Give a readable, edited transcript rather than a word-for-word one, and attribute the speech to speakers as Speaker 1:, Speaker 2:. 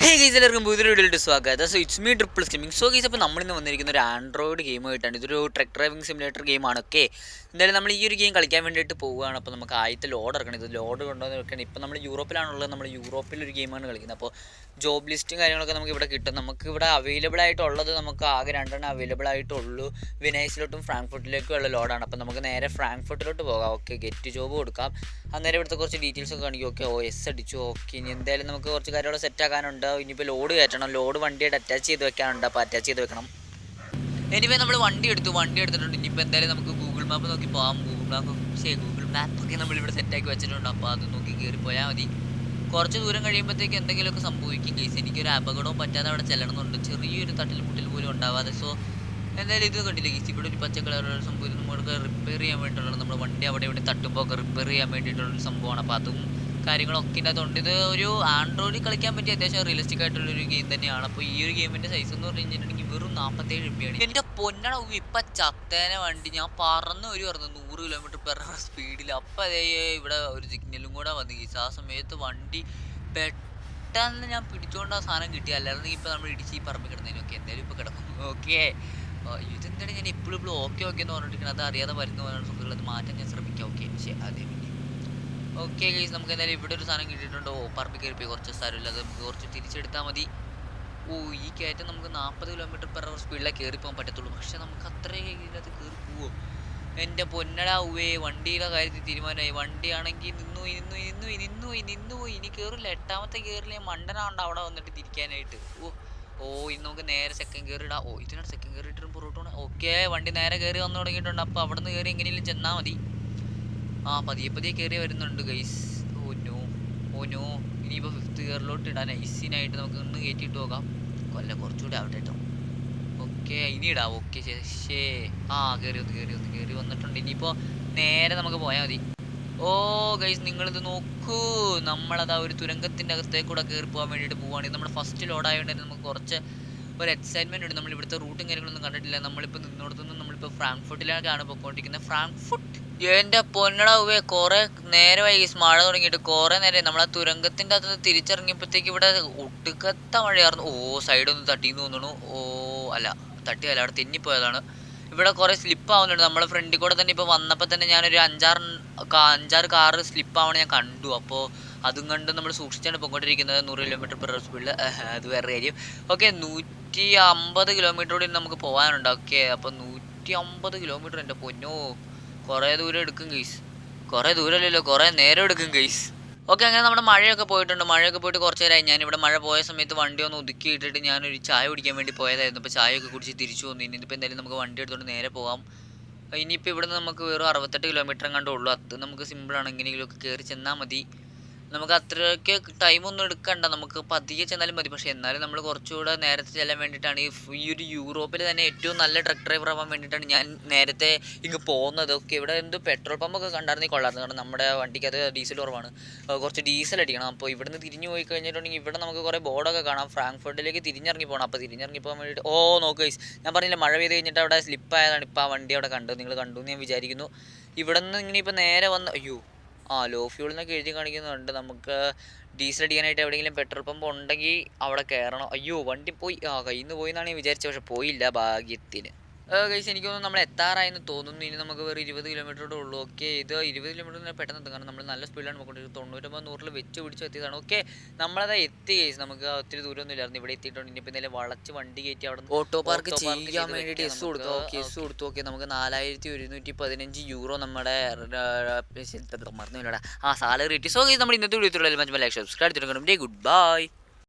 Speaker 1: Hey guys, എല്ലാവർക്കും പുതിയൊരു വീഡിയോയിലോട്ട് സ്വാഗതം. So it's me triple streaming. So guys, അപ്പോൾ നമ്മളിന്ന് വന്നിരിക്കുന്ന ഒരു ആൻഡ്രോയിഡ് ഗെയിമായിട്ടാണ്. ഇതൊരു ട്രക്ക് ഡ്രൈവിംഗ് സിമുലേറ്റർ ഗെയിമാണ്. ഓക്കെ, എന്തായാലും നമ്മൾ ഈ ഒരു ഗെയിം കളിക്കാൻ വേണ്ടിയിട്ട് പോവുകയാണ്. അപ്പോൾ നമുക്ക് ആദ്യത്തെ ലോഡ് ഇറക്കണം. ഇത് ലോഡ് കൊണ്ടുവന്ന് വെക്കണം. ഇപ്പോൾ നമ്മൾ യൂറോപ്പിലാണുള്ളത്. നമ്മൾ യൂറോപ്പിലൊരു ഗെയിമാണ് കളിക്കുന്നത്. അപ്പോൾ ജോബ് ലിസ്റ്റും കാര്യങ്ങളൊക്കെ നമുക്ക് ഇവിടെ കിട്ടും. നമുക്ക് ഇവിടെ അവൈലബിൾ ആയിട്ടുള്ളത് നമുക്ക് ആകെ രണ്ടെണ്ണം അവൈലബിൾ ആയിട്ടുള്ളൂ. വിനൈസിലോട്ടും ഫ്രാങ്ക്ഫർട്ടിലേക്കും ഉള്ള ലോഡാണ്. അപ്പോൾ നമുക്ക് നേരെ ഫ്രാങ്ക്ഫർട്ടിലോട്ട് പോകാം. ഓക്കെ, ഗെറ്റ് ജോബ് കൊടുക്കാം. അന്നേരം ഇവിടുത്തെ കുറച്ച് ഡീറ്റെയിൽസ് ഒക്കെ കാണിക്കും. ഓക്കെ, OS അടിച്ചു. ഓക്കെ, ഇനി എന്തായാലും നമുക്ക് കുറച്ച് കാര്യങ്ങൾ സെറ്റ് ആക്കാനുണ്ട്. ഇനിയിപ്പോൾ ലോഡ് കയറ്റണം. ലോഡ് വണ്ടിയായിട്ട് അറ്റാച്ച് ചെയ്ത് വെക്കാനുണ്ട്. അപ്പോൾ അറ്റാച്ച് ചെയ്ത് വെക്കണം. ഇനിയിപ്പോൾ നമ്മൾ വണ്ടി എടുത്തിട്ടുണ്ട്. ഇനിയിപ്പോൾ എന്തായാലും നമുക്ക് ഗൂഗിൾ മാപ്പ് നോക്കി പോകാം. ഗൂഗിൾ മാപ്പൊക്കെ നമ്മളിവിടെ സെറ്റാക്കി വെച്ചിട്ടുണ്ട്. അപ്പോൾ അത് നോക്കി കയറി പോയാൽ മതി. കുറച്ച് ദൂരം കഴിയുമ്പോഴത്തേക്ക് എന്തെങ്കിലുമൊക്കെ സംഭവിക്കും കേസ്. എനിക്കൊരു അപകടവും പറ്റാതെ അവിടെ ചെല്ലണമെന്നുണ്ട്. ചെറിയൊരു തട്ടിൽ മുട്ടിൽ പോലും ഉണ്ടാവാതെ. സോ എന്തായാലും ഇത് കണ്ടില്ല കേസ്, ഇവിടെ ഒരു പച്ച കളറുള്ള സംഭവം നമുക്ക് റിപ്പയർ ചെയ്യാൻ വേണ്ടിയിട്ടുള്ളത്. നമ്മുടെ വണ്ടി അവിടെ ഇവിടെ തട്ടുമ്പോൾ ഒക്കെ റിപ്പയർ ചെയ്യാൻ വേണ്ടിയിട്ടുള്ളൊരു സംഭവമാണ്. അപ്പോൾ അതും കാര്യങ്ങളൊക്കെ ഇതിനകത്തുണ്ട്. ഇത് ഒരു ആൻഡ്രോയിഡിൽ കളിക്കാൻ പറ്റിയ അത്യാവശ്യം റിയലിസ്റ്റിക് ആയിട്ടുള്ളൊരു ഗെയിം തന്നെയാണ്. അപ്പോൾ ഈ ഒരു ഗെയിമിൻ്റെ സൈസ് എന്ന് പറഞ്ഞു കഴിഞ്ഞിട്ടുണ്ടെങ്കിൽ വെറും 47 രൂപയാണ്. എൻ്റെ പൊന്നട ഇപ്പം ചത്തേന വണ്ടി ഞാൻ പറന്ന് വരുമായിരുന്നു 100 km/h സ്പീഡിൽ. അപ്പോൾ അതേ ഇവിടെ ഒരു സിഗ്നലും കൂടെ വന്നു കേസ്. ആ സമയത്ത് വണ്ടി പെട്ടെന്ന് ഞാൻ പിടിച്ചുകൊണ്ട് ആ സാധനം കിട്ടി. അല്ലായിരുന്നു ഇപ്പോൾ നമ്മൾ ഇടിച്ച് ഈ പറമ്പ് കിടന്നതിനൊക്കെ എന്തായാലും ഇപ്പോൾ കിടക്കും. ഓക്കെ, ഇതെന്താണ് ഞാൻ എപ്പോഴും ഓക്കെ എന്ന് പറഞ്ഞിരിക്കുന്നത്. അത് അറിയാതെ വരുന്ന പോലെയാണ് സുഹൃത്തുക്കൾ. അത് മാറ്റാൻ ഞാൻ ശ്രമിക്കാം. ഓക്കെ, പക്ഷേ അതേ ഓക്കെ ഗൈസ്, നമുക്ക് എന്തായാലും ഇവിടെ ഒരു സാധനം കിട്ടിയിട്ടുണ്ടോ. പറമ്പ് കയറിപ്പോയി. കുറച്ച് സ്ഥലമില്ല, അത് നമുക്ക് കുറച്ച് തിരിച്ചെടുത്താൽ മതി. ഈ കയറ്റം നമുക്ക് 40 km/h സ്പീഡിലാണ് കയറി പോകാൻ പറ്റത്തുള്ളൂ. പക്ഷെ നമുക്ക് അത്രയും ഇതിനകത്ത് കയറി പോവോ എൻ്റെ പൊന്നടാവേ. വണ്ടിയുടെ കാര്യത്തിൽ തീരുമാനമായി. വണ്ടിയാണെങ്കിൽ നിന്നുപോയി. ഇനി കയറില്ല. 8ാമത്തെ കയറില്ല. മണ്ടനാണ്ട് അവിടെ വന്നിട്ട് തിരിക്കാനായിട്ട്. ഇനി നമുക്ക് നേരെ സെക്കൻഡ് ഗിയർ ഇടാം. ഇതിനാണ് സെക്കൻഡ് ഗിയർ ഇട്ടിട്ട് പുറത്തോട്ടാണ്. ഓക്കെ, വണ്ടി നേരെ കയറി വന്നു തുടങ്ങിയിട്ടുണ്ട്. അപ്പോൾ അവിടെ നിന്ന് കയറി എങ്ങനെയും ചെന്നാൽ മതി. പതിയെ കയറി വരുന്നുണ്ട് ഗൈസ്. ഓ നോ ഇനിയിപ്പോൾ 5th ഗിയറിലോട്ട് ഇടാൻ ഐസിനായിട്ട് നമുക്ക് ഒന്ന് കയറ്റിയിട്ട് നോക്കാം. കുറച്ചുകൂടി ആവട്ടെ കേട്ടോ. ഓക്കെ, ഇനി ഇടാം. ഓക്കെ, ശേ കയറി വന്നിട്ടുണ്ട്. ഇനിയിപ്പോൾ നേരെ നമുക്ക് പോയാൽ മതി. ഗൈസ്, നിങ്ങളിത് നോക്കൂ. നമ്മളതാ ഒരു തുരങ്കത്തിൻ്റെ അകത്തേക്ക് കൂടെ കയറി പോകാൻ വേണ്ടിയിട്ട് പോവുകയാണ്. ഇത് നമ്മുടെ ഫസ്റ്റ് ലോഡായതുകൊണ്ട് തന്നെ നമുക്ക് കുറച്ച് ഒരു എക്സൈറ്റ്മെൻറ്റ് ഉണ്ട്. നമ്മൾ ഇവിടുത്തെ റൂട്ടും കാര്യങ്ങളൊന്നും കണ്ടിട്ടില്ല. നമ്മളിപ്പോൾ നിന്നോടത്തുനിന്ന് നമ്മളിപ്പോൾ ഫ്രാങ്ക്ഫർട്ടിലേക്കാണ് പോയിക്കൊണ്ടിരിക്കുന്നത്. ഫ്രാങ്ക്ഫർട്ട് എൻ്റെ പൊന്നടാവേ, കുറേ നേരമായി ഗൈസ് മഴ തുടങ്ങിയിട്ട്. കുറേ നേരം നമ്മൾ ആ തുരങ്കത്തിൻ്റെ അകത്ത് തിരിച്ചിറങ്ങിയപ്പോഴത്തേക്ക് ഇവിടെ ഒട്ടുക്കത്ത മഴയായിരുന്നു. സൈഡൊന്ന് തട്ടിന്ന് തോന്നുന്നു. അല്ല തട്ടിയല്ല, അവിടെ തെന്നിപ്പോയതാണ്. ഇവിടെ കുറേ സ്ലിപ്പ് ആവുന്നുണ്ട്. നമ്മളെ ഫ്രണ്ടിൽ കൂടെ തന്നെ ഇപ്പോൾ വന്നപ്പോൾ തന്നെ ഞാനൊരു 5-6 കാറ് സ്ലിപ്പാവണം ഞാൻ കണ്ടു. അപ്പോൾ അതും കണ്ട് നമ്മൾ സൂക്ഷിച്ചാണ് പോയിക്കൊണ്ടിരിക്കുന്നത്. 100 km/h സ്പീഡിൽ. അത് വേറെ കാര്യം. ഓക്കെ, 150 കിലോമീറ്ററോടെ നമുക്ക് പോകാനുണ്ട്. ഓക്കെ, അപ്പോൾ 150 കിലോമീറ്റർ എൻ്റെ പൊന്നോ, കുറേ ദൂരം എടുക്കും ഗൈസ്. കുറേ ദൂരമല്ലല്ലോ, കുറേ നേരം എടുക്കും ഗൈസ്. ഓക്കെ, അങ്ങനെ നമ്മുടെ മഴയൊക്കെ പോയിട്ടുണ്ട്. മഴയൊക്കെ പോയിട്ട് കുറച്ച് നേരമായി. ഞാനിവിടെ മഴ പോയ സമയത്ത് വണ്ടി ഒന്ന് ഒതുക്കി ഇട്ടിട്ട് ഞാനൊരു ചായ കുടിക്കാൻ വേണ്ടി പോയതായിരുന്നു. അപ്പോൾ ചായയൊക്കെ കുടിച്ച് തിരിച്ചു വന്നു. ഇനിയിപ്പോൾ എന്തായാലും നമുക്ക് വണ്ടി എടുത്തുകൊണ്ട് നേരെ പോകാം. ഇനിയിപ്പോൾ ഇവിടെ നിന്ന് നമുക്ക് വെറും 68 കിലോമീറ്റർ കണ്ടേ ഉള്ളൂ. അത് നമുക്ക് സിമ്പിളാണ്. എങ്ങനെയെങ്കിലുമൊക്കെ കയറി ചെന്നാൽ മതി. നമുക്ക് അത്രയ്ക്ക് ടൈമൊന്നും എടുക്കണ്ട. നമുക്ക് പതിയെ ചെന്നാലും മതി. പക്ഷേ എന്നാലും നമ്മൾ കുറച്ചുകൂടെ നേരത്തെ ചെല്ലാൻ വേണ്ടിയിട്ടാണ് ഈ ഒരു യൂറോപ്പിൽ തന്നെ ഏറ്റവും നല്ല ട്രക്ക് ഡ്രൈവർ ആവാൻ വേണ്ടിയിട്ടാണ് ഞാൻ നേരത്തെ ഇങ്ങ് പോകുന്നത്. ഓക്കെ, ഇവിടെ പെട്രോൾ പമ്പൊക്കെ കണ്ടായിരുന്നെങ്കിൽ കൊള്ളായിരുന്നു. കാരണം നമ്മുടെ വണ്ടിക്ക് അത് ഡീസൽ കുറവാണ്. കുറച്ച് ഡീസൽ അടിക്കണം. അപ്പോൾ ഇവിടുന്ന് തിരിഞ്ഞു പോയി കഴിഞ്ഞിട്ടുണ്ടെങ്കിൽ ഇവിടെ നമുക്ക് കുറേ ബോർഡൊക്കെ കാണാം. ഫ്രാങ്ക്ഫർട്ടിലേക്ക് തിരിഞ്ഞിറങ്ങി പോകണം. അപ്പോൾ തിരിഞ്ഞിറങ്ങി പോകാൻ വേണ്ടിയിട്ട് നോക്ക് ഗൈസ്, ഞാൻ പറഞ്ഞില്ല മഴ പെയ്ത് കഴിഞ്ഞിട്ട് അവിടെ സ്ലിപ്പായതാണ്. ഇപ്പോൾ ആ വണ്ടി അവിടെ നിങ്ങൾ കണ്ടു എന്ന് ഞാൻ വിചാരിക്കുന്നു. ഇവിടെ നിന്ന് ഇങ്ങനെ ഇപ്പോൾ നേരെ വന്ന് ലോ ഫ്യൂൾ എന്നൊക്കെ എഴുതി കാണിക്കുന്നുണ്ട്. നമുക്ക് ഡീസൽ അടിക്കാനായിട്ട് എവിടെയെങ്കിലും പെട്രോൾ പമ്പ് ഉണ്ടെങ്കിൽ അവിടെ കയറണം. വണ്ടി പോയി. കയ്യിൽ നിന്ന് പോയി എന്നാണ് ഞാൻ വിചാരിച്ചത്. പക്ഷെ പോയില്ല, ഭാഗ്യത്തിന്. ഗൈസ്, എനിക്ക് തോന്നുന്നു നമ്മൾ എത്താറായെന്ന് തോന്നുന്നു. ഇനി നമുക്ക് വേറെ 20 കിലോമീറ്ററോടെ ഉള്ളൂ. ഓക്കെ, ഇത് 20 കിലോമീറ്റർ പെട്ടെന്ന് എത്തും. കാരണം നമ്മൾ നല്ല സ്പീഡിലാണ് പോയിക്കൊണ്ടിരിക്കുന്നത്. 99-100 വെച്ച് പിടിച്ച് എത്തിയതാണ്. ഓക്കെ, നമ്മളത് എത്തി ഗൈസ്. നമുക്ക് ഒത്തിരി ദൂരമൊന്നും ഇല്ലായിരുന്നു. ഇവിടെ എത്തിയിട്ടുണ്ട്. ഇനിയിപ്പോൾ എന്തായാലും വളച്ച് വണ്ടി കയറ്റി അവിടെ ഓട്ടോ പാർക്ക് ചെയ്യാൻ വേണ്ടിയിട്ട് എസ് കൊടുക്കാം. എസ് കൊടുത്തു. ഓക്കെ, നമുക്ക് 4115 യൂറോ നമ്മുടെ മറന്നില്ലടാ സാലറി കിട്ടി. സോ ഗൈസ്, നമ്മൾ ഇന്നത്തെ വീഡിയോ സബ്സ്ക്രൈബ് ചെയ്തിട്ടുണ്ട്. Good bye.